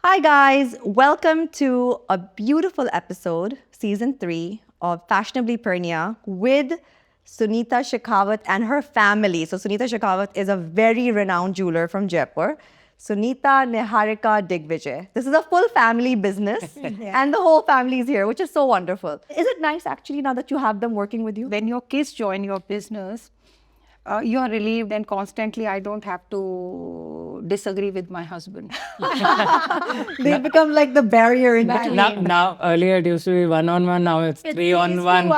Hi, guys. Welcome to a beautiful episode, season 3 of Fashionably Purnia with Sunita Shekhawat and her family. So, Sunita Shekhawat is a very renowned jeweler from Jaipur. Sunita Niharika Digvijay. This is a full family business, and the whole family is here, which is so wonderful. Is it nice actually now that you have them working with you? When your kids join your business, you are relieved, and constantly I don't have to disagree with my husband. They become like the barrier in between. Now, earlier it used to be one-on-one. Now it's three-on-one.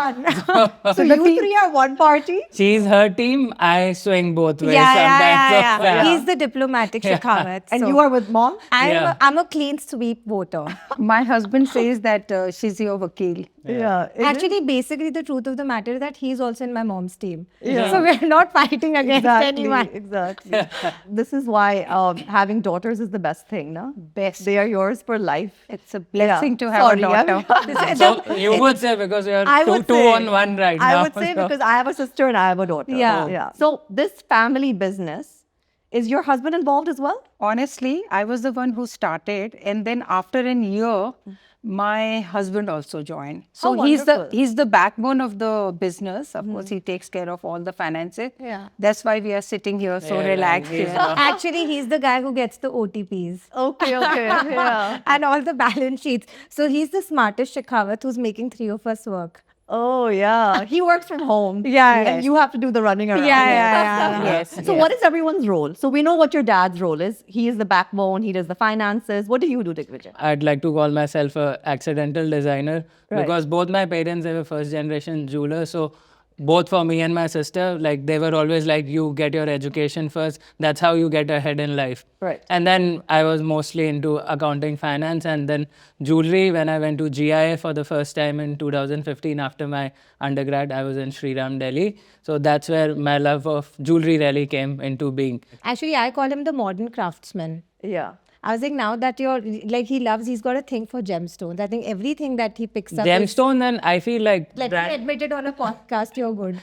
So you three are one party? She's her team. I swing both ways Yeah. sometimes. He's the diplomatic Shekhawat. And so you are with mom? I'm a clean sweep voter. My husband says that she's your vakil. Yeah. Actually, basically, the truth of the matter is that he's also in my mom's team. Yeah. So we're not fighting against anyone. Exactly. This is why having daughters is the best thing, no? Best. They are yours for life. It's a blessing to have Sorry, a daughter. So you would say because you're I two would two say- on one right now. I would say so- because I have a sister and I have a daughter. Yeah. So this family business, is your husband involved as well? Honestly, I was the one who started, and then after a year, my husband also joined. So Oh, he's wonderful. the backbone of the business. Of course, he takes care of all the finances. Yeah. That's why we are sitting here so Yeah, relaxed. he's here. Actually, he's the guy who gets the OTPs. Okay, yeah. And all the balance sheets. So he's the smartest Shekhawat who's making 3 of us work. Oh, yeah. He works from home. Yeah, And yes. you have to do the running around. Yeah. Yes. So what is everyone's role? So we know what your dad's role is. He is the backbone. He does the finances. What do you do, Digvijay? I'd like to call myself a accidental designer Right. because both my parents they were first generation jewelers. So both for me and my sister, like they were always like, you get your education first. That's how you get ahead in life. Right. And then I was mostly into accounting, finance, and then jewelry. When I went to GIA for the first time in 2015 after my undergrad, I was in Sri Ram, Delhi. So that's where my love of jewelry really came into being. Actually, I call him the modern craftsman. Yeah. I was like, now that you're like, he's got a thing for gemstones. I think everything that he picks up. is- Gemstone, then I feel like Let me admit it on a podcast, you're good.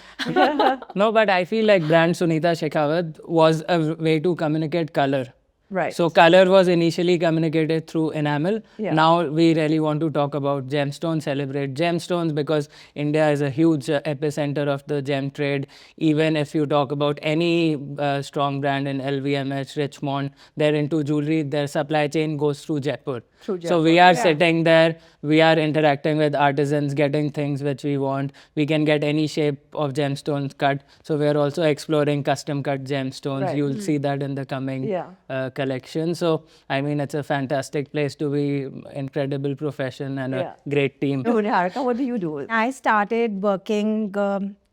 no, but I feel like brand Sunita Shekhawat was a way to communicate color. Right. So color was initially communicated through enamel. Yeah. Now we really want to talk about gemstones, celebrate gemstones because India is a huge epicenter of the gem trade. Even if you talk about any strong brand in LVMH, Richmond, they're into jewelry, their supply chain goes through Jaipur. So we are sitting there, we are interacting with artisans, getting things which we want. We can get any shape of gemstones cut. So we are also exploring custom cut gemstones. Right. You'll see that in the coming collection. So, I mean, it's a fantastic place to be, incredible profession and Yeah. a great team. So, Niharika, what do you do? I started working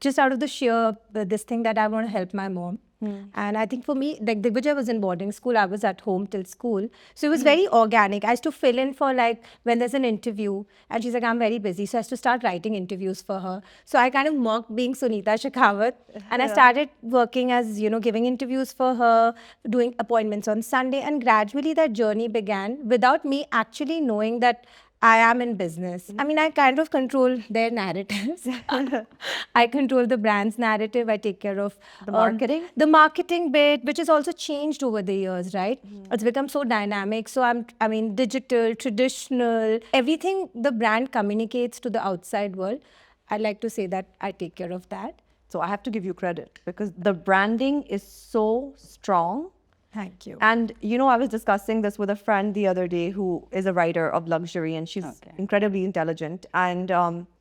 just out of the sheer this thing that I want to help my mom. And I think for me, like Digvijay was in boarding school, I was at home till school. So it was very organic. I used to fill in for like when there's an interview and she's like, I'm very busy. So I used to start writing interviews for her. So I kind of mocked being Sunita Shekhawat. And I started working as, giving interviews for her, doing appointments on Sunday. And gradually that journey began without me actually knowing that I am in business. I mean, I kind of control their narratives. I control the brand's narrative. I take care of The marketing? the marketing bit, which has also changed over the years, right? It's become so dynamic. So I mean, digital, traditional, everything the brand communicates to the outside world. I like to say that I take care of that. So I have to give you credit because the branding is so strong. Thank you. And I was discussing this with a friend the other day who is a writer of luxury and she's incredibly intelligent. And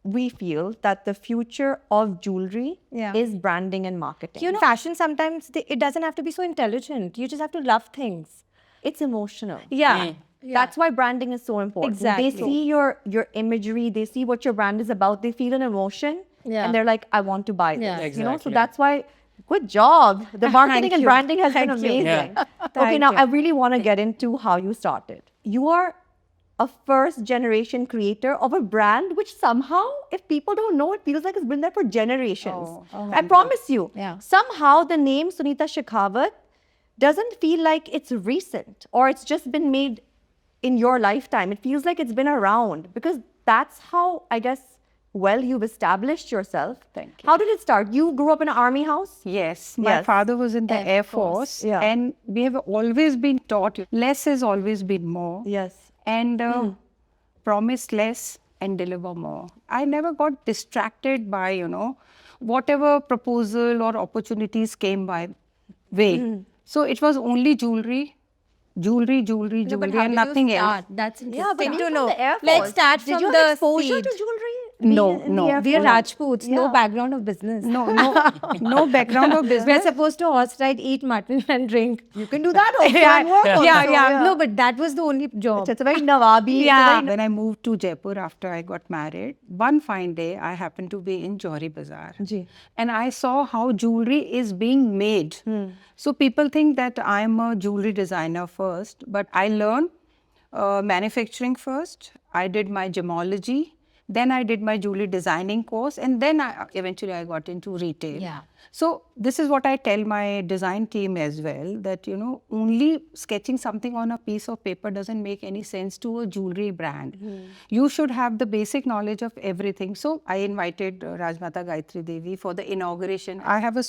we feel that the future of jewelry Yeah. is branding and marketing. Fashion sometimes it doesn't have to be so intelligent. You just have to love things. It's emotional. Yeah. That's why branding is so important. Exactly. They see your imagery, they see what your brand is about, they feel an emotion, Yeah. and they're like, I want to buy this. Yeah. So Exactly. that's why, good job. The marketing Thank and you. branding has been Thank you. amazing. Yeah. Okay, Thank now you. I really want to get into how you started. You are a first generation creator of a brand which somehow, if people don't know, it feels like it's been there for generations. I promise you. Yeah. Somehow the name Sunita Shekhawat doesn't feel like it's recent or it's just been made in your lifetime. It feels like it's been around because that's how, I guess, well. You've established yourself. Thank you. How did it start? You grew up in an army house? Yes, my Yes. father was in the Air Force, Yeah. and we have always been taught less has always been more. Yes. And promise less and deliver more. I never got distracted by, whatever proposal or opportunities came my way. So it was only jewelry, and nothing else. That's Yeah, interesting but to being know. from the Air Let's Force, start did from you the have exposure seed. to jewelry? No, being in the no. Air We are Force? Rajputs, no Yeah. background of business. No background of We're business. supposed to horse ride, eat mutton, and drink. You can do that also. yeah, and work also, yeah. No, but that was the only job. It's a very Nawabi. it's a Yeah. very When I moved to Jaipur after I got married, one fine day I happened to be in Johri Bazaar. Ji. And I saw how jewelry is being made. So people think that I'm a jewelry designer first, but I learned manufacturing first. I did my gemology. Then I did my jewelry designing course, and then eventually I got into retail. Yeah. So this is what I tell my design team as well, that only sketching something on a piece of paper doesn't make any sense to a jewelry brand. You should have the basic knowledge of everything. So I invited Rajmata Gayatri Devi for the inauguration. I have a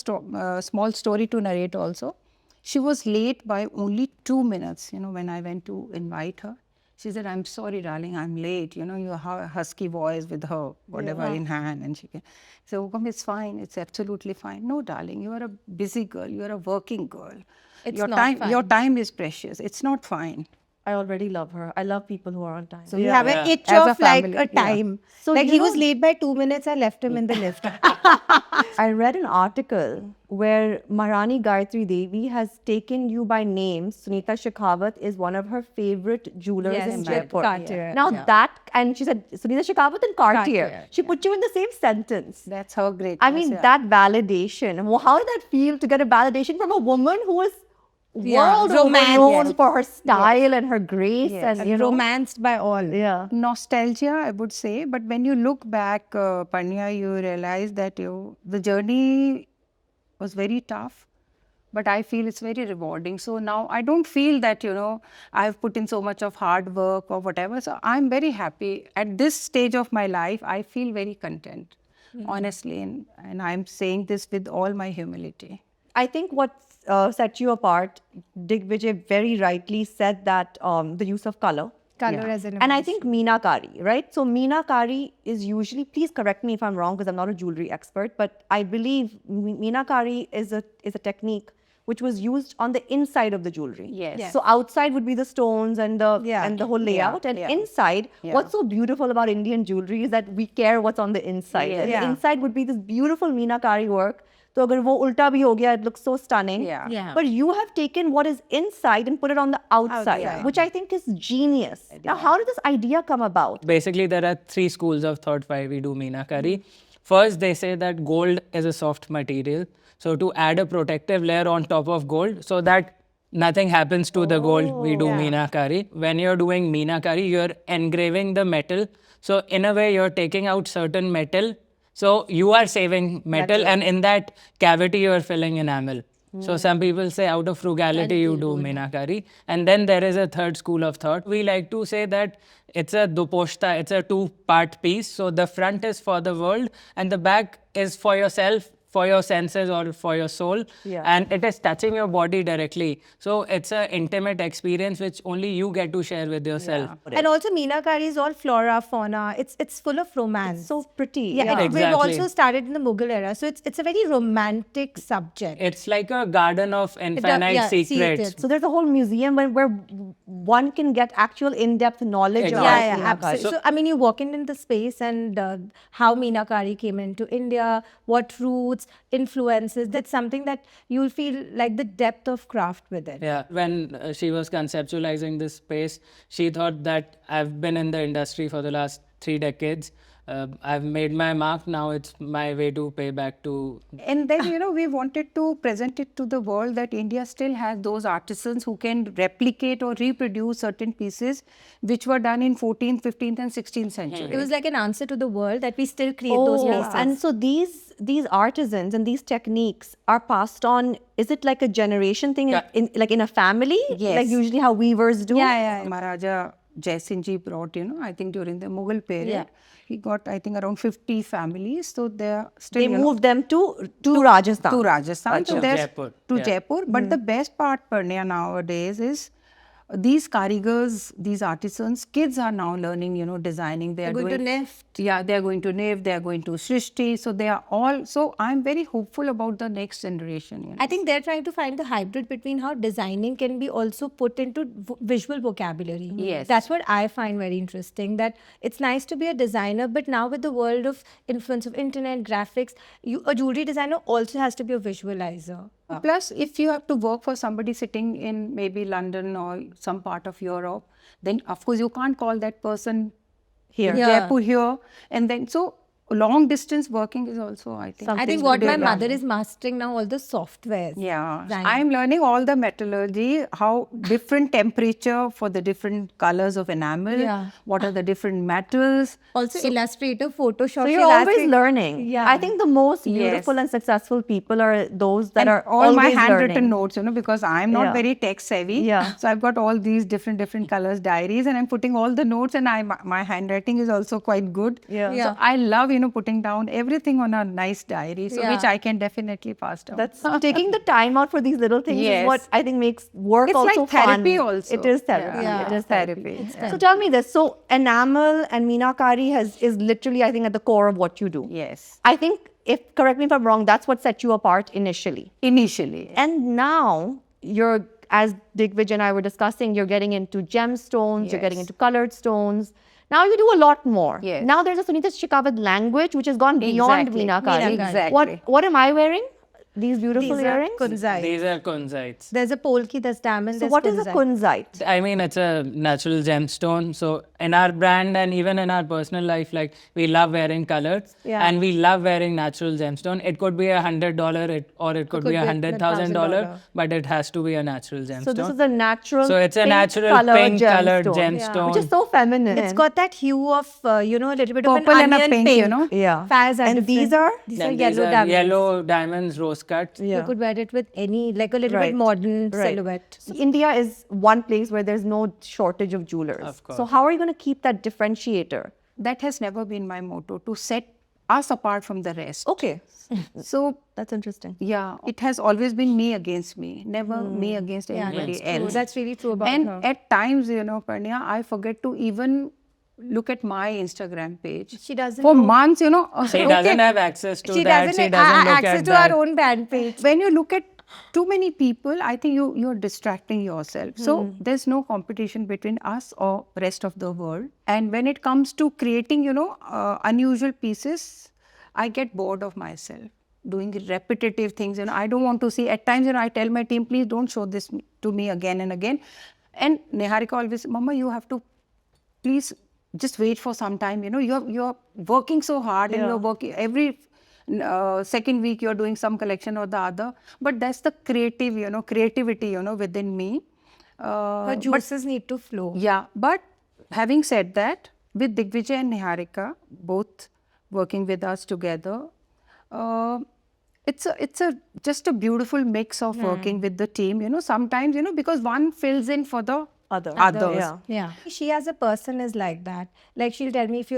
small story to narrate also. She was late by only 2 minutes, when I went to invite her. She said, "I'm sorry, darling, I'm late." Your husky voice with her, whatever in hand. And she said, "Oh, come, it's fine. It's absolutely fine." "No, darling, you are a busy girl. You are a working girl. It's your not time, fine." your time is precious. It's not fine." I already love her. I love people who are on time. So we have an itch As a of like family, a time. So like you he was know- late by 2 minutes, I left him in the lift. I read an article where Maharani Gayatri Devi has taken you by name. Sunita Shekhawat is one of her favorite jewelers Yes, in with Jaipur. Cartier, Now yeah. that, and she said Sunita Shekhawat and Cartier. Cartier, She put you in the same sentence. That's her greatness. I mean, yeah. that validation. Well, how did that feel to get a validation from a woman who is Yeah, world over romance, known yes. for her style and her grace Yes. and, you know, Romanced by all. yeah. Nostalgia, I would say. But when you look back, Panya, you realize that the journey was very tough. But I feel it's very rewarding. So now I don't feel that, I've put in so much of hard work or whatever. So I'm very happy. At this stage of my life, I feel very content, honestly. And I'm saying this with all my humility. I think what set you apart, Digvijay very rightly said that the use of color. Color as an And I think Meenakari, right? So Meenakari is usually, please correct me if I'm wrong because I'm not a jewelry expert, but I believe Meenakari is a technique which was used on the inside of the jewelry. Yes. Yes. So outside would be the stones and the whole layout, and inside, what's so beautiful about Indian jewelry is that we care what's on the inside. Yes. And Yeah. the inside would be this beautiful Meenakari work. So agar wo ulta bhi ho gaya, it looks so stunning. Yeah. Yeah. But you have taken what is inside and put it on the outside, Outside. which I think is genius. Now, how did this idea come about? Basically, there are 3 schools of thought why we do Meenakari. First, they say that gold is a soft material. So to add a protective layer on top of gold so that nothing happens to the gold, we do Meenakari. When you're doing Meenakari, you're engraving the metal. So in a way, you're taking out certain metal. So you are saving metal, and in that cavity, you're filling enamel. So some people say out of frugality, you do Meenakari. And then there is a third school of thought. We like to say that it's a duposhta, it's a 2-part piece. So the front is for the world and the back is for yourself, for your senses or for your soul. Yeah. And it is touching your body directly. So it's an intimate experience which only you get to share with yourself. And also Meenakari is all flora, fauna. It's full of romance. So pretty. yeah, Exactly. we've also started in the Mughal era. So it's a very romantic subject. It's like a garden of infinite secrets. So there's a whole museum where one can get actual in-depth knowledge Exactly. about Yeah, Meenakari. absolutely. So, I mean, you walk in the space and how Meenakari came into India, what roots, influences, that's something that you'll feel like the depth of craft with it. Yeah, when she was conceptualizing this space, she thought that I've been in the industry for the last 3 decades. I've made my mark. Now it's my way to pay back to. And then, we wanted to present it to the world that India still has those artisans who can replicate or reproduce certain pieces which were done in 14th, 15th and 16th century. It was like an answer to the world that we still create those pieces. And so these artisans and these techniques are passed on. Is it like a generation thing, in a family? Yes. Like usually how weavers do? Maharaja Jai Singh Ji brought, I think during the Mughal period. Yeah. He got, I think, around 50 families. So they're still, They moved them to Rajasthan. to Rajasthan. So To there's Jaipur, to yeah. Jaipur. But the best part, Purnia, nowadays is these karigars, these artisans, kids are now learning, designing. They are Going to doing NIFT. Yeah, they are going to NIFT, they are going to Srishti. So they are all. So I'm very hopeful about the next generation. I think they're trying to find the hybrid between how designing can be also put into visual vocabulary. Yes. That's what I find very interesting. That it's nice to be a designer, but now with the world of influence of internet, graphics, a jewelry designer also has to be a visualizer. Plus, if you have to work for somebody sitting in maybe London or some part of Europe, then of course you can't call that person Here. Yeah. Jaipur here. And then, so long distance working is also, I think. I think to what be my a mother is mastering now, all the softwares. Yeah, Design. I'm learning all the metallurgy, how different temperature for the different colors of enamel, Yeah. what are the different metals. Also, Illustrator, Photoshop. So she's you're always asking- learning. Yeah. I think the most Yes. beautiful and successful people are those that And are all always my handwritten learning. notes, because I'm not Yeah. very tech savvy. Yeah. So I've got all these different colors diaries, and I'm putting all the notes, and my handwriting is also quite good. Yeah. Yeah. So I love, putting down everything on a nice diary, so which Yeah. I can definitely pass down. That's taking the time out for these little things is Yes. what I think makes work It's also like therapy fun. also. It is therapy. Yeah. It is therapy. Therapy. So tell me this. So enamel and meenakari is literally, I think, at the core of what you do. Yes. I think, correct me if I'm wrong, that's what set you apart initially. Initially. And now you're, as Digvij and I were discussing, you're getting into gemstones, you're getting Yes. into colored stones. Now you do a lot more. Yes. Now there's a Sunita Shekhawat language which has gone beyond Exactly. meenakari. Exactly. What am I wearing? These beautiful These are earrings? kunzai. These are kunzites. There's a polki, there's diamond, So there's what is a kunzai. kunzite? I mean, it's a natural gemstone. So in our brand and even in our personal life, like we love wearing colors Yeah. and we love wearing natural gemstone. It could be $100 or it could be $100,000, but it has to be a natural gemstone. So this is a natural So it's a pink natural colored pink colored gemstone, gemstone. which is so feminine. It's got that hue of, a little bit Purple of an and a onion pink, Yeah. Fires are And these different. are? These Then are these yellow are diamonds. yellow diamonds, rose cut. Yeah. You could wear it with any, like a little Right. bit modern Right. silhouette. So India is one place where there's no shortage of jewelers. Of course. So how are you going to keep that differentiator? That has never been my motto, to set us apart from the rest. Okay. So That's interesting. yeah, it has always been me against me, never me against Yeah, anybody that's true. else. That's really true about And her. at times, Purnia, I forget to even look at my Instagram page. She doesn't For know. months, She okay, doesn't have access to She that. doesn't She doesn't have look access at to that. our own band page. when you look at too many people, I think you're distracting yourself. So there's no competition between us or rest of the world. And when it comes to creating, unusual pieces, I get bored of myself doing repetitive things. I don't want to see. At times, I tell my team, please don't show this to me again and again. And Niharika always, Mama, you have to please just wait for some time. You're working so hard and you're working every second week you're doing some collection or the other. But that's the creativity, within me. Her juices need to flow. Yeah, but having said that, with Digvijay and Niharika both working with us together, it's a just a beautiful mix of working with the team. Sometimes because one fills in for the Others. others. Yeah. She as a person is like that. Like she'll tell me if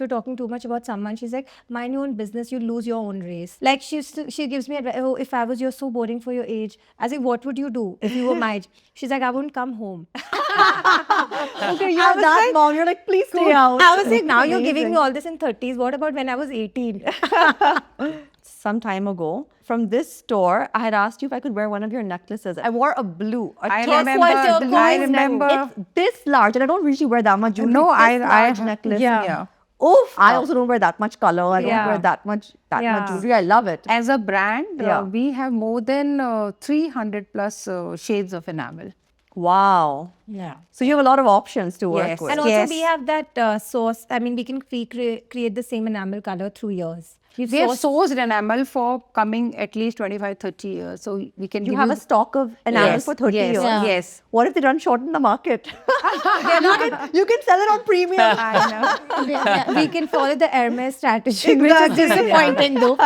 you're talking too much about someone, she's like, mind your own business, you lose your own race. Like she gives me advice, oh, if I was, you're so boring for your age. I say, what would you do if you were my age? She's like, I wouldn't come home. Okay, you're that mom. You're like, please stay out. I was like, now you're giving me Amazing. all this in 30s. What about when I was 18? Some time ago, from this store, I had asked you if I could wear one of your necklaces. I wore a blue, a I turquoise remember- blue I necklace. remember- It's this large, and I don't usually wear that much jewelry. No, It's this I large necklace. yeah. Oof! I also don't wear that much color. I don't Yeah. wear that much Yeah. jewelry. I love it. As a brand, Yeah. we have more than 300 plus shades of enamel. Wow. Yeah. So you have a lot of options to work Yes. with. And also Yes. we have that source. I mean, we can create the same enamel color through years. We have sourced enamel for coming at least 25, 30 years. So we can You give have a stock of enamel Yes, for 30 yes, years. yeah. Yes. What if they run short in the market? you can sell it on premium. I know. we can follow the Hermes strategy, which Exactly, is disappointing though.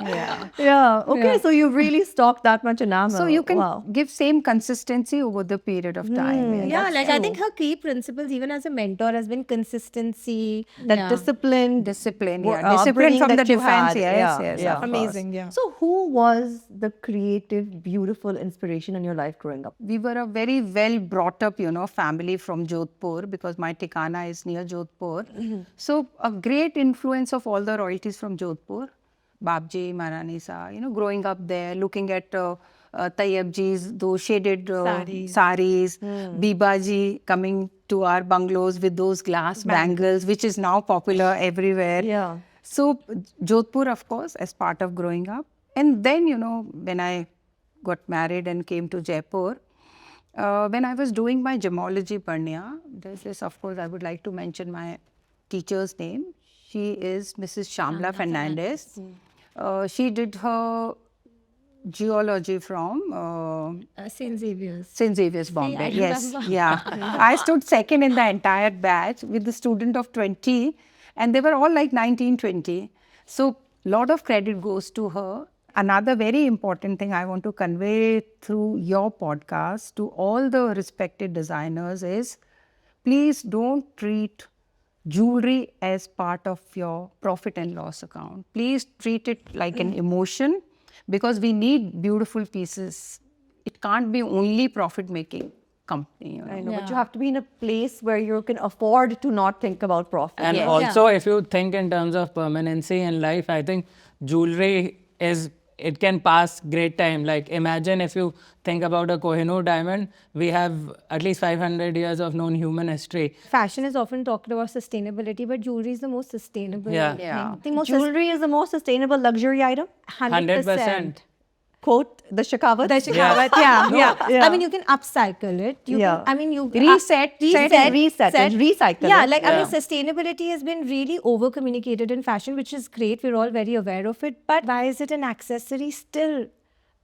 Yeah. Yeah. Okay. So you've really stocked that much enamel. So you can Wow. give same consistency over the period of time. Yeah, That's like I think true. her key principles, even as a mentor, has been consistency. That discipline. Discipline, Wo- yeah. Discipline upbringing from the that you defense, had. yes, Yeah, yes. yeah. of course. Amazing, yeah. So who was the creative, beautiful inspiration in your life growing up? We were a very well brought up, family from Jodhpur because my Tikana is near Jodhpur. So a great influence of all the royalties from Jodhpur, Babji, Maharani Sa, growing up there, looking at Tayyabji's, those shaded saris, Bibaji coming to our bungalows with those glass bangles, which is now popular everywhere. Yeah. So Jodhpur, of course, as part of growing up. And then, when I got married and came to Jaipur, when I was doing my gemology Parnya, there's this, of course, I would like to mention my teacher's name. She is Mrs. Shamla Fernandez. She did her geology from St. Xavier's. St. Xavier's, Bombay. I Yes, remember. yeah. I stood second in the entire batch with the student of 20, and they were all like 19, 20. So, lot of credit goes to her. Another very important thing I want to convey through your podcast to all the respected designers is, please don't treat jewelry as part of your profit and loss account. Please treat it like an emotion, because we need beautiful pieces. It can't be only profit making company. I know, but you have to be in a place where you can afford to not think about profit. And also, if you think in terms of permanency in life, I think jewelry it can pass great time. Like imagine if you think about a Kohinoor diamond, we have at least 500 years of known human history. Fashion is often talked about sustainability, but jewelry is the most sustainable Yeah. thing. Yeah. I think most Jewelry is the most sustainable luxury item. 100%. Quote the Shekhawat. The Shekhawat, yeah. I mean, you can upcycle it. You Yeah. can, I mean, you Reset, reset and recycle Yeah, it. like I mean, sustainability has been really over communicated in fashion, which is great. We're all very aware of it. But why is it an accessory still?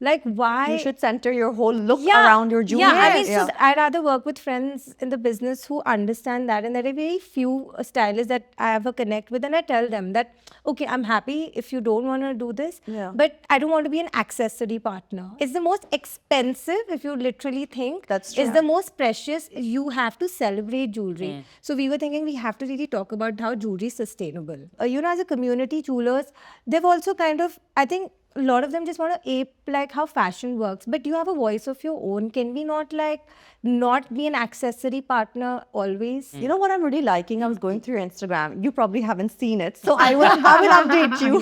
Like, why? You should center your whole look around your jewelry. Yeah, I mean, so I'd rather work with friends in the business who understand that. And there are very few stylists that I have a connect with. And I tell them that, okay, I'm happy if you don't want to do this, but I don't want to be an accessory partner. It's the most expensive, if you literally think. That's true. It's the most precious. You have to celebrate jewelry. So we were thinking we have to really talk about how jewelry is sustainable. As a community, jewelers, they've also kind of, I think, a lot of them just want to ape like how fashion works, but you have a voice of your own. Can we not be an accessory partner always? You know what I'm really liking? I was going through your Instagram. You probably haven't seen it, so I will update you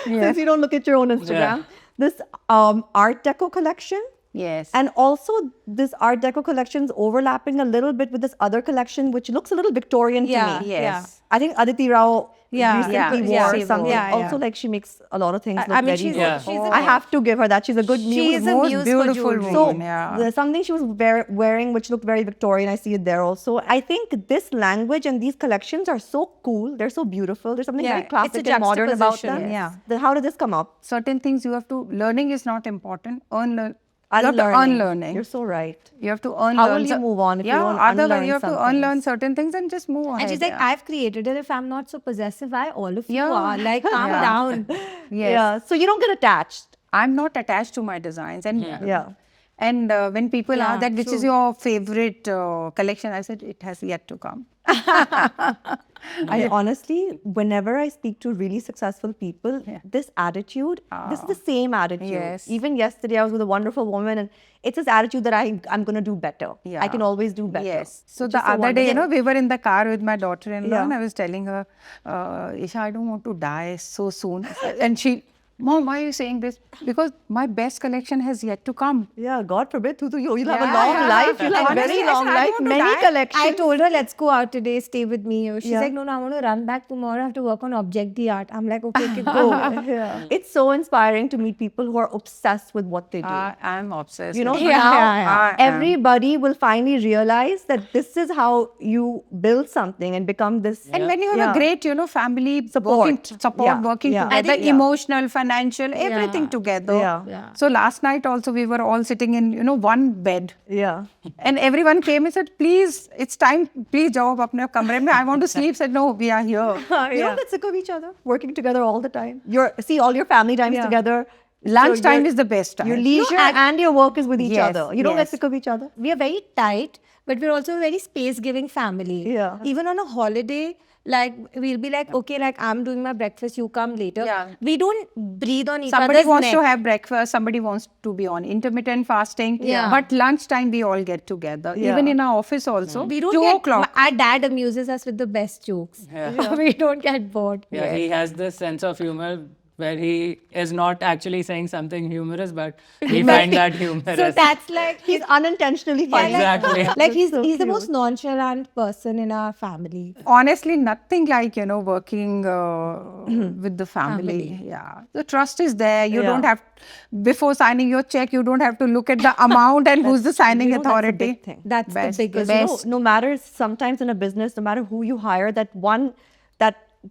since you don't look at your own Instagram. This Art Deco collection. Yes. And also this Art Deco collection is overlapping a little bit with this other collection, which looks a little Victorian to me. Yes. I think Aditi Rao recently Yeah. wore Yeah. something. Yeah, yeah. Also, like she makes a lot of things look I mean, very she's, good. she's a I have to give her that. She's a good muse. She's a most muse for beautiful jewelry. woman. So there's something she was wearing which looked very Victorian. I see it there also. I think this language and these collections are so cool. They're so beautiful. There's something Yeah, very classic it's a and modern about juxtaposition, them. yes. Then how did this come up? Certain things you have to, learning is not important. You have to unlearning. You're so right. You have to unlearn. How will you move on if you don't otherwise unlearn you have some to unlearn things? certain things and just move on. And she's like, I've created it. If I'm not so possessive, why all of you Yeah. are? Like, calm Yeah. down. Yes. Yeah. So you don't get attached. I'm not attached to my designs. And Yeah. And when people Yeah, ask that which is true. your favorite collection, I said it has yet to come. I honestly, whenever I speak to really successful people, this attitude, this is the same attitude. Yes. Even yesterday, I was with a wonderful woman, and it's this attitude that I'm going to do better. I can always do better. Yes. So which the is other day, wonderful. we were in the car with my daughter-in-law, Yeah. and I was telling her, Isha, I don't want to die so soon. And she Mom, why are you saying this? Because my best collection has yet to come. Yeah, God forbid, you'll have a Yeah, long yeah. life. You'll have a Honestly, very I long said, I life, don't want to many die. collections. I told her, let's go out today, stay with me. She's Yeah. like, no, I want to run back tomorrow. I have to work on object the art. I'm like, okay, go. Yeah. It's so inspiring to meet people who are obsessed with what they do. I'm obsessed. You know, with now it. yeah. I am. everybody will finally realize that this is how you build something and become this. And when you have Yeah. a great, family Support. support Yeah, working yeah. I together, think- yeah. emotional, financial, everything together. Yeah. So last night also we were all sitting in, one bed. Yeah. And everyone came and said, please, it's time, please jao ab apne kamre mein. I want to sleep. Said, no, we are here. You don't get sick of each other, working together all the time. See all your family times together. Lunch So time your- is the best time. Your leisure and your work is with each Yes, other. You don't get yes. sick of each other. We are very tight, but we're also a very space-giving family. Yeah. Even on a holiday, like we'll be like, okay, like I'm doing my breakfast, you come later. Yeah. We don't breathe on each Somebody other's wants neck. to have breakfast, somebody wants to be on intermittent fasting. Yeah. But lunchtime we all get together. Yeah. Even in our office also. We don't 2 get, o'clock. our dad amuses us with the best jokes. Yeah. We don't get bored. Yeah, he has this sense of humor where he is not actually saying something humorous, but we find that humorous. So that's like He's unintentionally funny. Exactly. Like he's so the cute. most nonchalant person in our family. Honestly, nothing like, working with the family. Yeah. The trust is there. You Yeah. don't have, before signing your check, you don't have to look at the amount and who's the signing You know, that's a authority. big thing. That's Best, the biggest. best. No matter, sometimes in a business, no matter who you hire,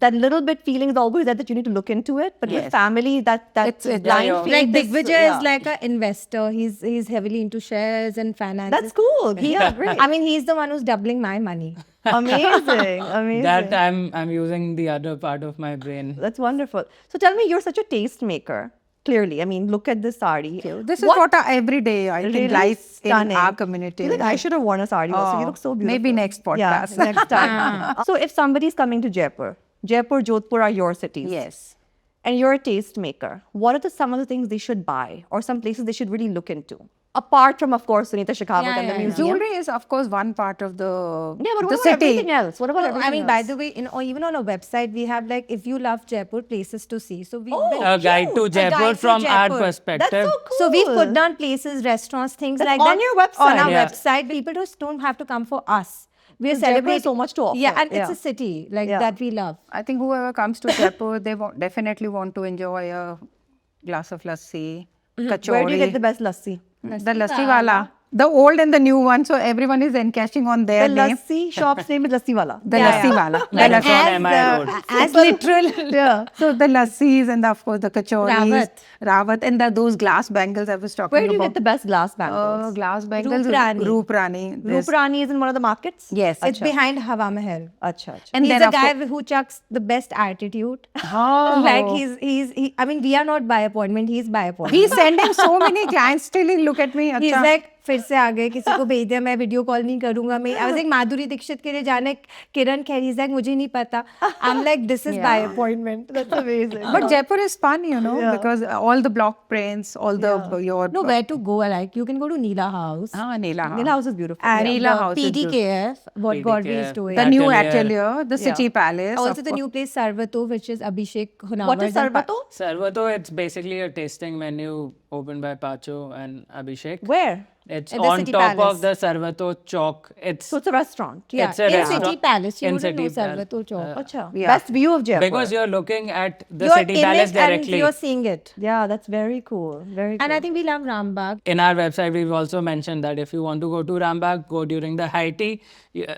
that little bit feeling is always there that you need to look into it. But with Yes. family, that It's- blind yeah. faith Like is- Digvijay yeah. is like an investor. He's heavily into shares and finances. That's cool. Yeah, great. I mean, he's the one who's doubling my money. Amazing, amazing. That I'm using the other part of my brain. That's wonderful. So tell me, you're such a tastemaker. Clearly, I mean, look at this sari. This is what every day I think Really life stunning. in our community. I feel like I should have worn a sari also. You Oh, look so beautiful. maybe next podcast. Yeah, next time. So if somebody's coming to Jaipur, Jodhpur are your cities. Yes. And you're a tastemaker. What are some of the things they should buy or some places they should really look into? Apart from, of course, Sunita Shekhawat and the museum. Jewelry is, of course, one part of the, Yeah, but the what about city. everything else? What about No, everything I mean, else? by the way, or even on our website, we have like, if you love Jaipur, places to see. So we A guide to Jaipur guide to from our Jaipur. perspective. That's so cool. So we've put down places, restaurants, things That's like on that your website. On our Yeah. website, people just don't have to come for us. We are Because Jaipur has celebrating so much to offer. Yeah, and Yeah. it's a city like Yeah. that we love. I think whoever comes to Jaipur, they definitely want to enjoy a glass of lassi, kachori. Where do you get the best lassi? The lassi wala. The old and the new one, so everyone is encashing on their The name. lassi shop's name is Lassi Wala. The lassi wala. The Like lassi. on MI Road. As literal. Yeah. So the lassis and of course the kachoris, Rawat. and those glass bangles I was talking Where do you about. get the best glass bangles? Glass bangles. Roop Rani. Roop Rani. There's- Roop Rani is in one of the markets? Yes. It's behind Hawa Mahal. Acha, acha. And He's then a of guy course- who chucks the best attitude. Oh. Like he, I mean, we are not by appointment. He's by appointment. He's sending so many clients still. He look at me. He's Acha. like, फिर से आ गए किसी को भेज दिया मैं video call नहीं करूंगा मैं I was like Madhuri Dixit के लिए जाने किरण खेर he's like मुझे नहीं पता I'm like this is by appointment. That's amazing. But Jaipur is fun, because all the block prints, all the your No, where to go? Like you can go to Neela House. Neela House. Nila House is beautiful. And Neela the House is PDKF, what Godby is PDKF. doing. The new Atelier. atelier, the city palace. Also of the new place Sarvato, which is Abhishek Hunawar. What is Sarvato? Sarvato, it's basically a tasting menu opened by Pacho and Abhishek. Where? It's At the on City top Palace. of the Sarvato Chalk. It's So it's a restaurant. Yeah, It's a in restaurant. City Palace. You In wouldn't know City Palace. Sarvato Chowk. Acha. Yeah. Best view of Jaipur. because you're looking at the You're City in Palace it and directly. you're seeing it. Yeah, that's very cool. Very cool. And I think we love Rambagh. In our website, we've also mentioned that if you want to go to Rambagh, go during the high tea.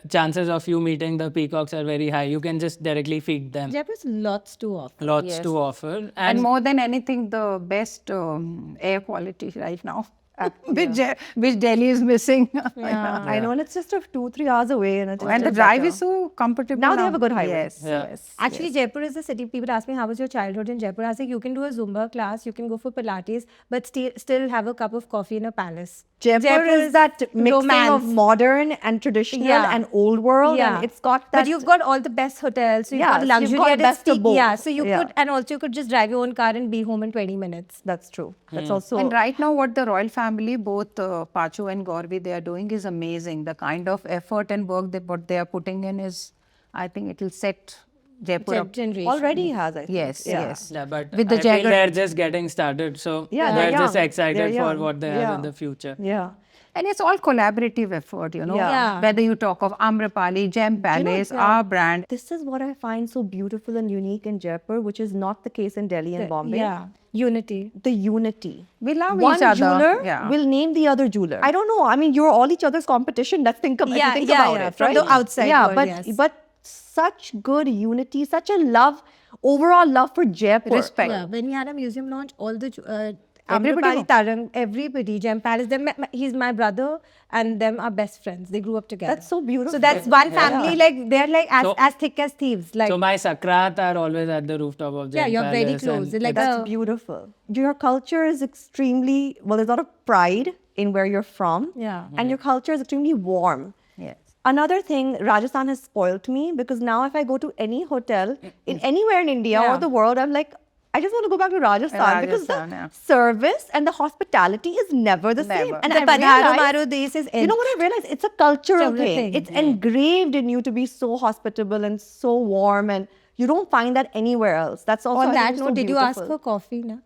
Chances of you meeting the peacocks are very high. You can just directly feed them. Jaipur's lots to offer. Lots to offer. and more than anything, the best air quality right now, which Delhi is missing. I know, and it's just 2-3 hours away. And, And the drive is so comfortable. Now they have a good highway. Yes. Yeah. Yes. Actually, Jaipur is the city. People ask me, how was your childhood in Jaipur? I was like, you can do a Zumba class, you can go for Pilates, but still have a cup of coffee in a palace. Jaipur is that mixing of romance. modern and traditional Yeah. and old world. Yeah. And it's got that. But you've got all the best hotels. So you've Yeah, got so you've luxury got at its best of peak. both. Yeah, so you Yeah. could, and also you could just drive your own car and be home in 20 minutes. That's true. That's also. And right now, what the royal family, both Pacho and Gauravi, they are doing is amazing. The kind of effort and work what they are putting in is, I think it will set Jaipur. Generation. Already has, I think. Yes, Yeah. yes. Yeah, but With the I feel Jagger. they're just getting started, so Yeah, they're we're just young. excited They're for young. what they have Yeah. in the future. Yeah. And it's all collaborative effort, you know. Yeah. Yeah. Whether you talk of Amrapali, Gem Palace, yeah. our brand. This is what I find so beautiful and unique in Jaipur, which is not the case in Delhi and Bombay. Yeah. Unity. The unity. We love One each other. jeweler Yeah. will name the other jeweler. I don't know. I mean, you're all each other's competition. Let's think about, Yeah, if you think yeah, about yeah. it, From right? the outside Yeah, world, yes. but such good unity, such a love, overall love for Jaipur. Respect. Yeah, when we had a museum launch, all the Everybody Amrapali, Tarang, everybody, Gem Palace, he's my brother, and them are best friends. They grew up together. That's so beautiful. So that's one family, like they're like as thick as thieves. Like So my sakrat are always at the rooftop of Gem you're very Palace, close. and It's like That's a- beautiful. Your culture is extremely, well, there's a lot of pride in where you're from. Yeah. And your culture is extremely warm. Yes. Another thing, Rajasthan has spoiled me because now if I go to any hotel in anywhere in India or the world, I'm like, I just want to go back to Rajasthan because the Rajasthan, yeah. service and the hospitality is never the same. Never. And the I Padharo realized- Maro Des is you know what I realized? It's a cultural Cultural thing. thing. It's engraved in you to be so hospitable and so warm, and you don't find that anywhere else. That's also I On think, that so note, did you ask beautiful. for coffee? No.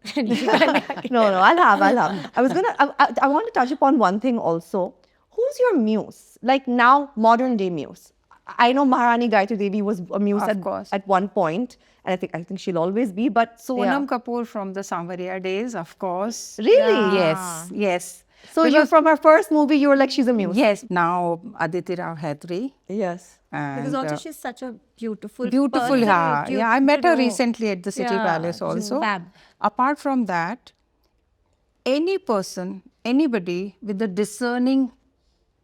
No, I'll have. I was gonna. I want to touch upon one thing also. Who's your muse? Like now, modern day muse. I know Maharani Gayatri Devi was a muse Of course. at one point, and I think she'll always be. But Sonam Kapoor from the Samvaria days, of course. Really? Yes, yes. So you from her first movie, you were like, she's a muse. Yes. Now Aditi Rao Hetri. Yes. Because And, also she's such a beautiful beautiful, person, yeah. cute, Yeah, I met you her know. recently at the City Yeah, Palace she's also. fab. Apart from that, any person, anybody with a discerning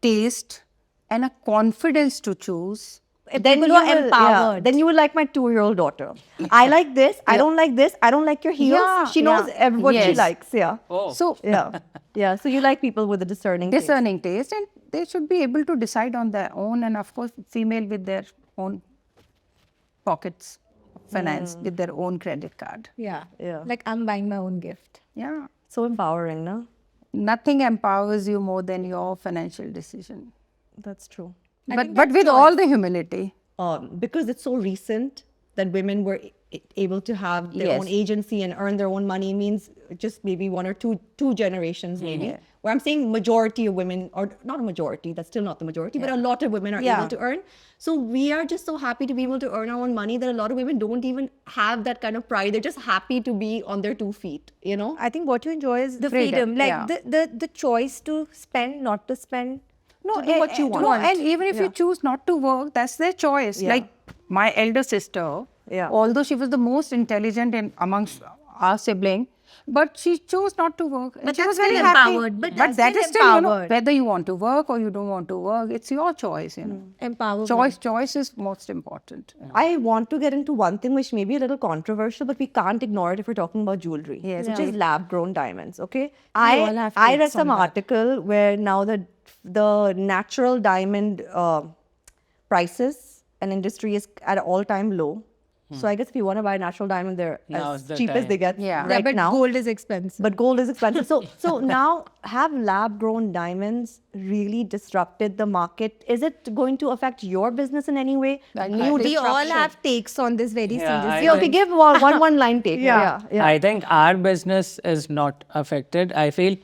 taste and a confidence to choose, Then People you who are will, empowered. then you will like my 2-year-old daughter. I like this. I don't like this. I don't like your heels. Yeah, She knows yeah. what she Yes. likes. Yeah. Oh. so Yeah. Yeah. So you like people with a discerning taste. discerning taste, and they should be able to decide on their own, and of course female with their own pockets of finance, with their own credit card. Yeah. Yeah. Like I'm buying my own gift. Yeah, So empowering, no? nothing empowers you more than your financial decision, That's true. but with all the humility. Because it's so recent that women were able to have their Yes. own agency and earn their own money means just maybe one or two generations maybe. Where I'm saying majority of women, or not a majority, that's still not the majority, but a lot of women are able to earn. So we are just so happy to be able to earn our own money that a lot of women don't even have that kind of pride. They're just happy to be on their 2 feet, you know? I think what you enjoy is the Freedom, freedom, like yeah. the choice to spend, not to spend. No, do what you want. No, and even if you choose not to work, that's their choice. Yeah. Like my elder sister, Yeah. although she was the most intelligent in amongst our sibling, but she chose not to work. And But she that's was very still happy. empowered, but that that's is still still, empowered. whether you want to work or you don't want to work, it's your choice, Empowerment. Choice is most important. I want to get into one thing which may be a little controversial, but we can't ignore it if we're talking about jewelry. Yes, Which is lab grown diamonds. Okay. all have I read takes some on that. article where now the natural diamond prices and industry is at an all-time low. So I guess if you want to buy a natural diamond, they're Now's as the cheap as time. they get Yeah. right but now. gold is expensive. But gold is expensive. So now have lab grown diamonds really disrupted the market? Is it going to affect your business in any way? New we all disruption? have takes on this very Yeah, seriously. Yeah, okay, give one line take. Yeah. I think our business is not affected. I feel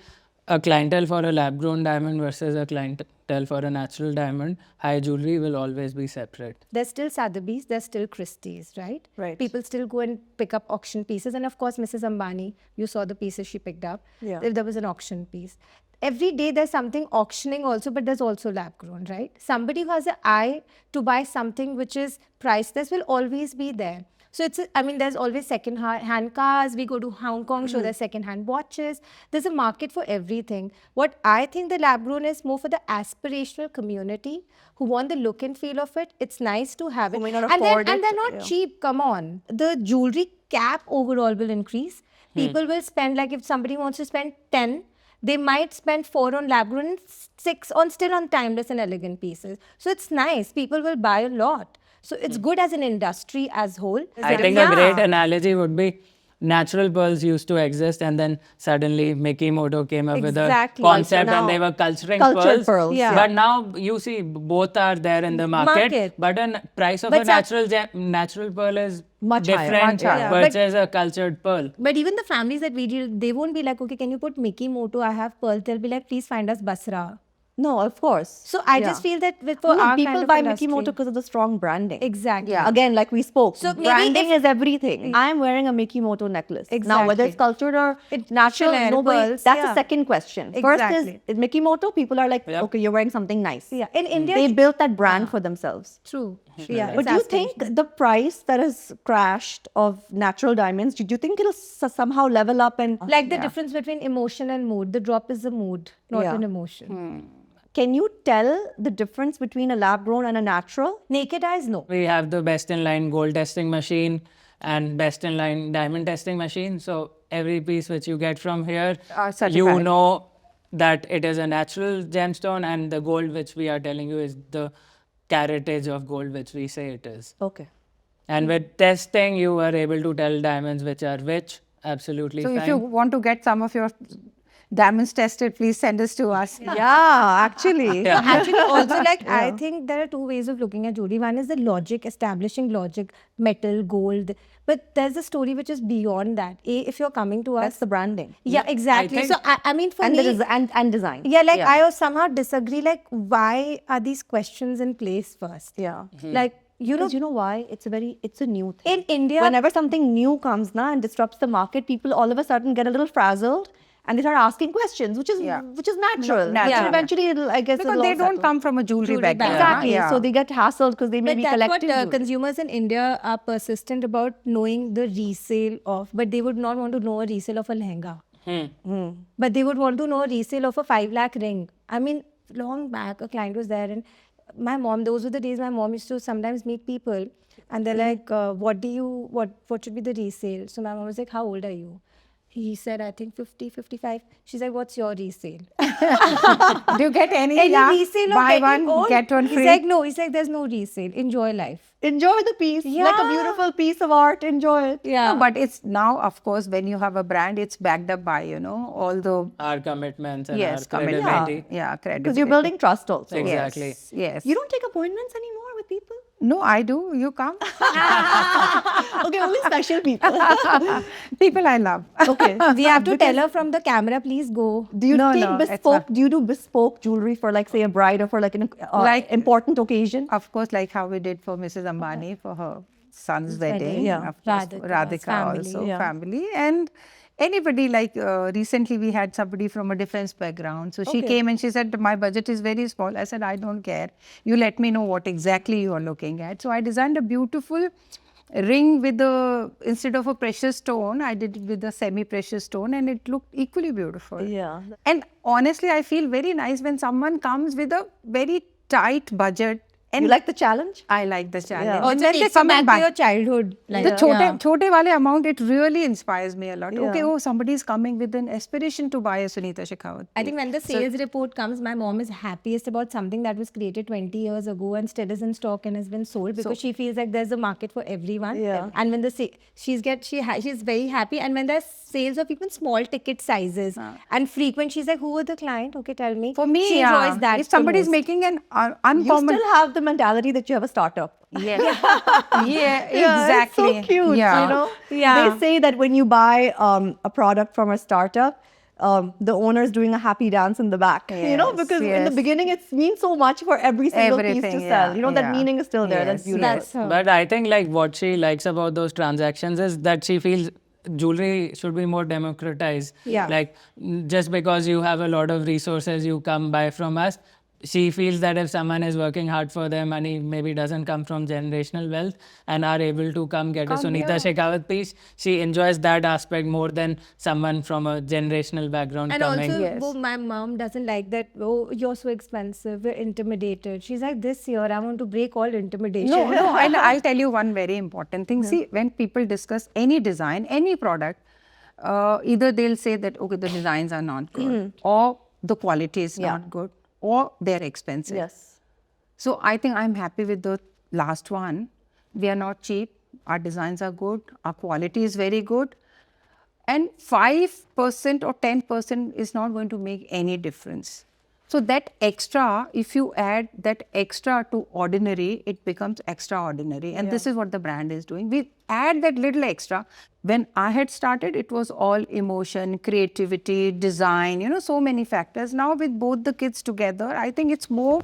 a clientele for a lab grown diamond versus a clientele for a natural diamond, high jewelry will always be separate. There's still Sotheby's, there's still Christie's, right? Right. People still go and pick up auction pieces. And of course, Mrs. Ambani, you saw the pieces she picked up. Yeah. There was an auction piece. Every day there's something auctioning also, but there's also lab grown, right? Somebody who has an eye to buy something which is priceless will always be there. So there's always second-hand cars. We go to Hong Kong, show their second-hand watches. There's a market for everything. What I think the lab-grown is more for the aspirational community who want the look and feel of it. It's nice to have it. may not and afford they're it, not yeah. cheap. Come on. The jewelry cap overall will increase. People will spend, like if somebody wants to spend 10, they might spend 4 on lab-grown and 6 still on timeless and elegant pieces. So it's nice. People will buy a lot. So it's good as an industry as whole. I think a great analogy would be natural pearls used to exist, and then suddenly Mikimoto came up with a Exactly. concept, Now, and they were culturing cultured pearls. pearls, yeah. But now you see both are there in the market. But the price of But a natural pearl is Much higher, different much higher. versus a cultured pearl. But even the families that we deal, they won't be like, okay, can you put Mikimoto? I have pearls. They'll be like, please find us Basra. No, of course. So I Yeah. just feel that for No, our people kind of buy industry, Mikimoto because of the strong branding. Exactly. Yeah. Again, like we spoke, So maybe branding if- is everything. I'm wearing a Mikimoto necklace. Now, whether it's Exactly. cultured or natural, Chanel, nobody, pearls, that's yeah. a second question. First Exactly. is Mikimoto, people are like, Yep. okay, you're wearing something nice. Yeah. In India, They built that brand for themselves. true. Yeah. But do you think the price that has crashed of natural diamonds, do you think it'll somehow level up and like the difference between emotion and mood? The drop is a mood, not Yeah. an emotion. can you tell the difference between a lab grown and a natural? Naked eyes, no. We have the best in line gold testing machine and best in line diamond testing machine. So every piece which you get from here, Are certified. you know that it is a natural gemstone, and the gold which we are telling you is the caratage of gold which we say it is. Okay. And with testing, you are able to tell diamonds which are which. Absolutely So fine. if you want to get some of your diamonds tested, please send us to us. Yeah, actually. Actually, also, like, I think there are two ways of looking at jewelry. One is the logic, establishing logic, metal, gold. But there's a story which is beyond that. If you're coming to us. That's the branding. Yeah, exactly. think- So, I mean, for And, me. and design. Yeah, like, I somehow disagree. Like, why are these questions in place first? Yeah. Like, you know, Because you know why? It's a new thing. in India. Whenever something new comes na and disrupts the market, people all of a sudden get a little frazzled and they start asking questions, which is natural. natural. And eventually, it'll, I guess, Because it'll they all don't settle. come from a jewelry Jewelry background. background. Exactly. Yeah. So they get hassled because they may But be that's what collecting. jewelry. consumers in India are persistent about knowing the resale of, but they would not want to know a resale of a lehenga. But they would want to know a resale of a 5 lakh ring. I mean, long back, a client was there, and my mom, those were the days my mom used to sometimes meet people, and they're like, what should be the resale? So my mom was like, how old are you? He said, I think 50, 55. She's like, what's your resale? Do you get any? Any yeah, resale of buy any one, gold? get one free. He's like, no. He's like, there's no resale. Enjoy life. Enjoy the piece. Like a Yeah. beautiful piece of art. Enjoy it. Yeah. No, but it's now, of course, when you have a brand, it's backed up by, all the Our commitments and yes, our commitment. credibility. Yeah, credibility. Because you're building trust also. Exactly. Yes, yes. You don't take appointments anymore with people? No, I do. You come. Okay, only special people. People I love. Okay. We have to tell her from the camera, please go. Do you No, take no, it's bespoke? not. Do you do bespoke jewelry for, like, say, a bride or for like an Like- important occasion? Of course, like how we did for Mrs. Ambani for her son's wedding. yeah. Of course, Radhika's Radhika family, also, yeah. family. And anybody, like recently we had somebody from a defense background. So she came and she said, my budget is very small. I said, I don't care. You let me know what exactly you are looking at. So I designed a beautiful ring with instead of a precious stone, I did it with a semi-precious stone, and it looked equally beautiful. Yeah. And honestly, I feel very nice when someone comes with a very tight budget. And You like the challenge? I like the challenge. Yeah. And Also then they takes you come back back. to your childhood. Like, The chote wale amount, it really inspires me a lot. Yeah. Okay, somebody is coming with an aspiration to buy a Sunita Shekhawat. I think when the sales report comes, my mom is happiest about something that was created 20 years ago and still is in stock and has been sold because she feels like there's a market for everyone. Yeah. And when she's very happy. And when there's sales of even small ticket sizes and frequent, she's like, who are the client? Okay, tell me. For me, she enjoys that. if somebody is the most. making an You uncommon... still have the mentality that you have a startup. Yeah, exactly. It's so cute, Yeah. you know? Yeah. They say that when you buy a product from a startup, the owner is doing a happy dance in the back, Yes, because in the yes. beginning it means so much for every single piece Everything, to sell. yeah, That yeah. meaning is still there. That's Yes, beautiful. That's her. But I think like what she likes about those transactions is that she feels jewelry should be more democratized. Yeah. Like just because you have a lot of resources you come buy from us, she feels that if someone is working hard for their money, maybe doesn't come from generational wealth and are able to come get a Sunita Shekhawat piece, she enjoys that aspect more than someone from a generational background And coming. also, my mom doesn't like that, you're so expensive, we're intimidated. She's like, this year, I want to break all intimidation. No, and I'll tell you one very important thing. See, when people discuss any design, any product, either they'll say that, okay, the designs are not good, or the quality is not good, or they're expensive. Yes. So I think I'm happy with the last one. We are not cheap. Our designs are good. Our quality is very good. and 5% or 10% is not going to make any difference. So that extra, if you add that extra to ordinary, it becomes extraordinary. And this is what the brand is doing. We add that little extra. When I had started, it was all emotion, creativity, design, so many factors. Now with both the kids together, I think it's more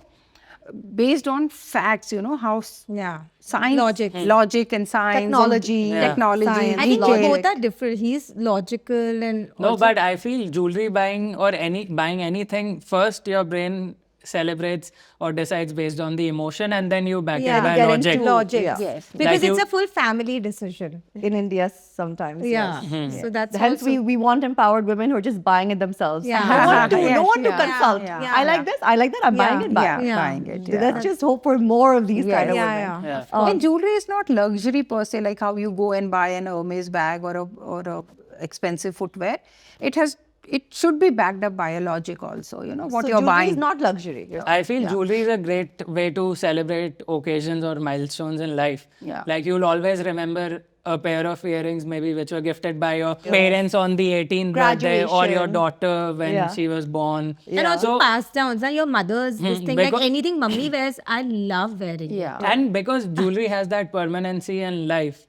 based on facts, how Yeah. science, Logic. logic and science, Technology. and technology. Science. I think detail. both are different. He's logical and No, also- but I feel jewelry buying or buying anything, first your brain celebrates or decides based on the emotion, and then you back Yeah, it by get logic. into logic. Yeah. Yes. Because Like it's you- a full family decision. In India, sometimes. Yeah. Yes. So that's Hence, also, we want empowered women who are just buying it themselves. Yeah. No one to, Yes, no one to yeah. consult. Yeah. I like this. I like that. I'm buying it. Buy. Yeah, it. Yeah. buying it. So let's just hope for more of these kind of yeah, women. yeah. Yeah. And jewelry is not luxury per se, like how you go and buy an Hermes bag or a expensive footwear. It should be backed up by a logic also, what So you're jewelry buying. is not luxury. I feel jewelry is a great way to celebrate occasions or milestones in life. Yeah. Like you'll always remember a pair of earrings maybe which were gifted by your parents on the 18th birthday or your Graduation. daughter when Yeah. she was born. and also So- passed down. So your mother's this thing, like because- anything mummy wears, I love wearing. Yeah. And because jewelry has that permanency in life,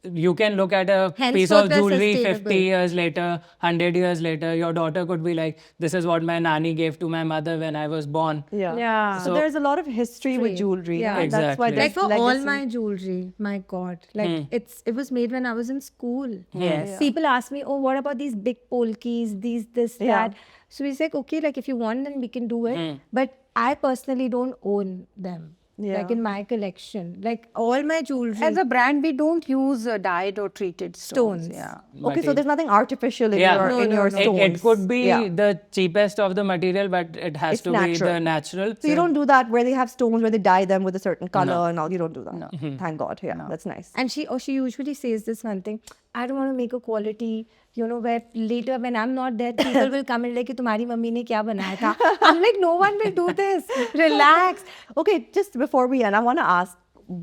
you can look at a piece Henceforth, of they're jewelry 50 sustainable. years later, 100 years later, your daughter could be like, this is what my nanny gave to my mother when I was born. Yeah. Yeah. So So- there's a lot of history with jewelry. Yeah. That's why Exactly. there's Like for all legacy. my jewelry, my God, like it was made when I was in school. Yes. People ask me, oh, what about these big polkis, this, Yeah. that. So we like, okay, like if you want, then we can do it. But I personally don't own them. Yeah. Like in my collection, like all my jewelry. As a brand, we don't use dyed or treated stones. Stones. Yeah. Okay, so there's nothing artificial in Yeah. your, No, in your It stones. could be Yeah. the cheapest of the material, but it has It's to be natural. the natural. So you don't do that where they have stones where they dye them with a certain color and all. You don't do that. No. Thank God. Yeah, that's nice. And she usually says this one thing, I don't want to make a quality, where later when I'm not there, people will come and like, तुम्हारी mummy ने क्या बनाया था? I'm like, no one will do this. Relax. Okay, just before we end, I want to ask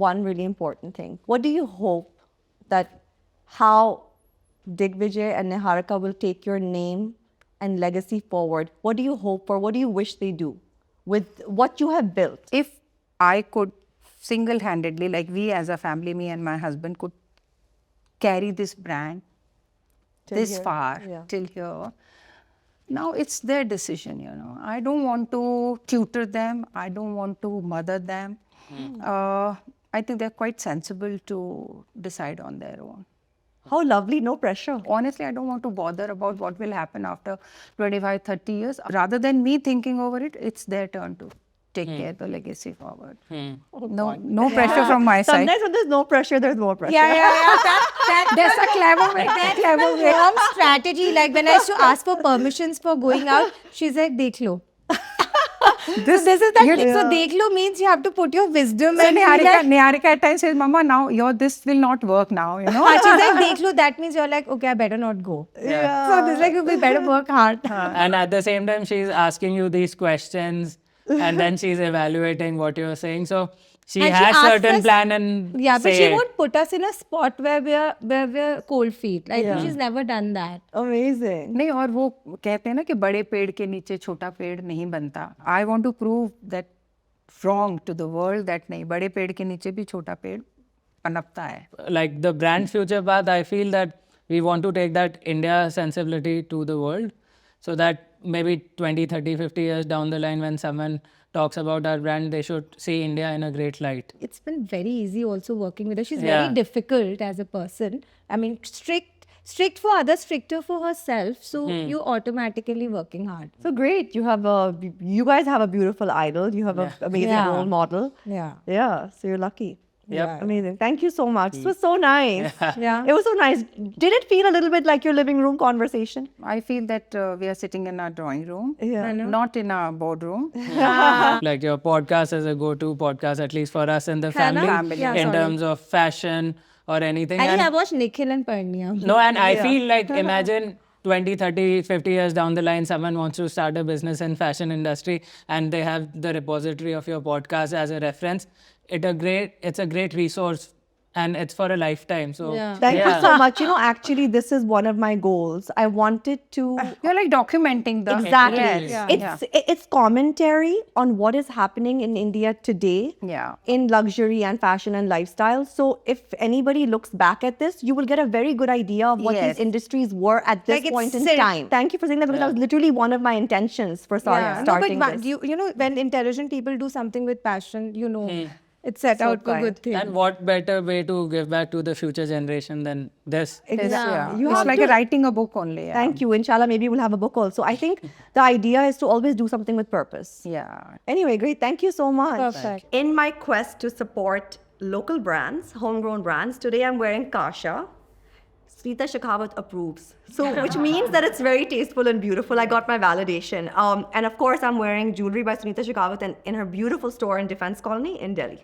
one really important thing. What do you hope that how Digvijay and Niharika will take your name and legacy forward? What do you hope for? What do you wish they do with what you have built? If I could single-handedly, like we as a family, me and my husband could carry this brand this here, far, yeah. till here. Now it's their decision, I don't want to tutor them. I don't want to mother them. I think they're quite sensible to decide on their own. How lovely, no pressure. Honestly, I don't want to bother about what will happen after 25, 30 years. Rather than me thinking over it, it's their turn to take care the legacy forward. No pressure from my side. Sometimes when there's no pressure, there's more pressure. That's a clever way. Clever way. Mom strategy, like when I used to ask for permissions for going out, she's like, dekh lo. This is that. So dekh lo means you have to put your wisdom So and you're like, Niharika at times says, Mama, now this will not work now, she's like, dekh lo, that means you're like, okay, I better not go. So this is like, we better work hard. And at the same time, she's asking you these questions and then she's evaluating what you're saying. So she And she has asks certain us- plan and Yeah, but say she it. won't put us in a spot where we're cold feet. Like she's never done that. Amazing. नहीं और वो कहते हैं ना कि बड़े पेड़ के नीचे छोटा पेड़ नहीं बनता. I want to prove that wrong to the world that नहीं बड़े पेड़ के नीचे भी छोटा पेड़ पनपता है. Like the brand future path, I feel that we want to take that India sensibility to the world so that maybe 20, 30, 50 years down the line when someone talks about our brand, they should see India in a great light. It's been very easy also working with her. She's Yeah. very difficult as a person. I mean, strict for others, stricter for herself. So you automatically working hard. So great. You guys have a beautiful idol. You have an amazing Yeah. role model. Yeah. Yeah. So you're lucky. Yep. Amazing. Thank you so much. This was so nice. Yeah. It was so nice. Did it feel a little bit like your living room conversation? I feel that we are sitting in our drawing room, Yeah. not in our boardroom. Like your podcast is a go-to podcast, at least for us in the Hai na? family, Yeah, in sorry. terms of fashion or anything. I think And- I watched Nikhil and Parnia. No, and I feel like imagine 20, 30, 50 years down the line, someone wants to start a business in fashion industry and they have the repository of your podcast as a reference. It's a great resource and it's for a lifetime. So Thank you so much. You know, actually, this is one of my goals. I wanted to You're like documenting the exactly. Yes. Yeah. It's commentary on what is happening in India today. Yeah. In luxury and fashion and lifestyle. So if anybody looks back at this, you will get a very good idea of what Yes. these industries were at this Like, it's point in silk. time. Thank you for saying that because that was literally one of my intentions for Yeah. starting No, but this. you know, when intelligent people do something with passion, you know, it's set out for good things. and what better way to give back to the future generation than this? Exactly. Yeah. You It's have like to- writing a book only. Yeah. Thank you. Inshallah, maybe we'll have a book also. I think the idea is to always do something with purpose. Yeah. Anyway, great. Thank you so much. Perfect. In my quest to support local brands, homegrown brands, today I'm wearing Kasha. Sunita Shekhawat approves. So, which means that it's very tasteful and beautiful. I got my validation. And of course, I'm wearing jewelry by Sunita Shekhawat in her beautiful store in Defense Colony in Delhi.